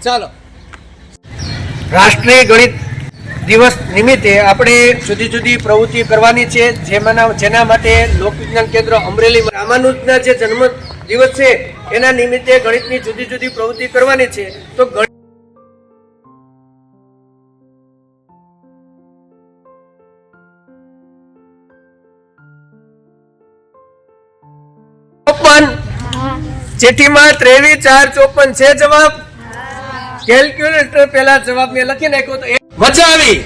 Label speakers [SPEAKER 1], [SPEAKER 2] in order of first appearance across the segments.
[SPEAKER 1] ચાલો, રાષ્ટ્રીય ગણિત દિવસ નિમિત્તે આપણે જુદી જુદી પ્રવૃત્તિ કરવાની છે, જેના માટે લોકવિજ્ઞાન કેન્દ્ર અમરેલી રામાનુજના જે જન્મ દિવસ છે એના નિમિત્તે ગણિતની જુદી જુદી પ્રવૃત્તિ કરવાની છે. તો ચિઠ્ઠીમાં 23 4 54 છે જવાબ. કેલ્ક્યુલેટર પેલા જવાબ મેં લખી નાખ્યો તો મજા આવી.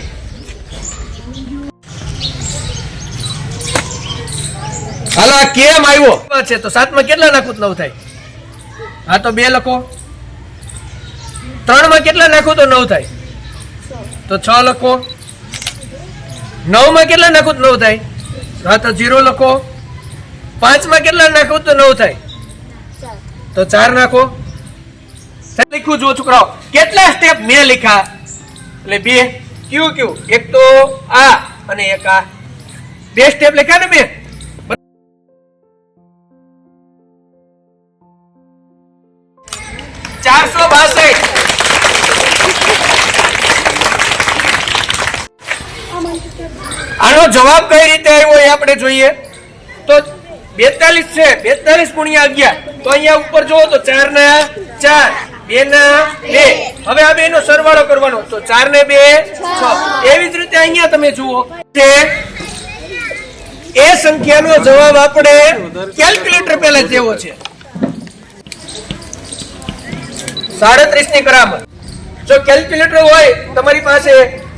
[SPEAKER 1] હાલો કેમ આવ્યો છે તો 7 માં કેટલા નાખું તો 9 થાય? હા તો 2 લખો. 3 માં કેટલા નાખું તો 9 થાય? તો 6 લખો. 9 માં કેટલા નાખું તો 9 થાય? હા તો 0 લખો. 5 માં કેટલા નાખું તો 9 થાય? તો 4 નાખો. લખ્યું જો છોકરાઓ, કેટલા સ્ટેપ મેં લખ્યા? એટલે 2. ક્યુ ક્યુ, એક તો આ અને એક આ, 2 સ્ટેપ લખ્યા ને મેં. આનો જવાબ કઈ રીતે આવ્યો એ આપણે જોઈએ. તો 42 છે, 42 ગુણ્યા 11. તો અહીંયા ઉપર જુઓ તો 4 ના 4, 2 ના 2. હવે આ બેનો સરવાળો કરવાનો. તો 4 ને 2 6. એવી જ રીતે અહીંયા તમે જુઓ છે એ સંખ્યાનો જવાબ આપણે કેલ્ક્યુલેટર પહેલા જેવો છે. 37 ની કરામત. જો કેલ્ક્યુલેટર હોય તમારી પાસે,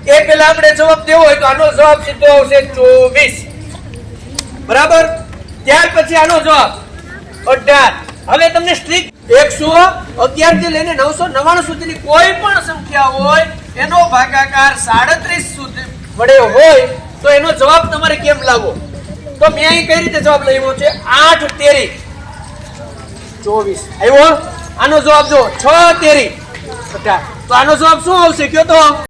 [SPEAKER 1] એ પહેલા આપણે જવાબ દેવો હોય તો આનો જવાબ સીધો આવશે 24. બરાબર. ત્યાર પછી આનો જવાબ 18. હવે તમને સ્ટ્રીક 111 થી લઈને 999 સુધીની કોઈ પણ સંખ્યા હોય એનો ભાગાકાર 37 સુધી વડે હોય તો એનો જવાબ તમારે કેમ લાવવો? તો મેં અહીં કઈ રીતે જવાબ લાવ્યો છે? 8 તેરી 24 આવ્યો. આનો જવાબ જો 6 તેરી 18. તો આનો જવાબ શું આવશે કયો તો?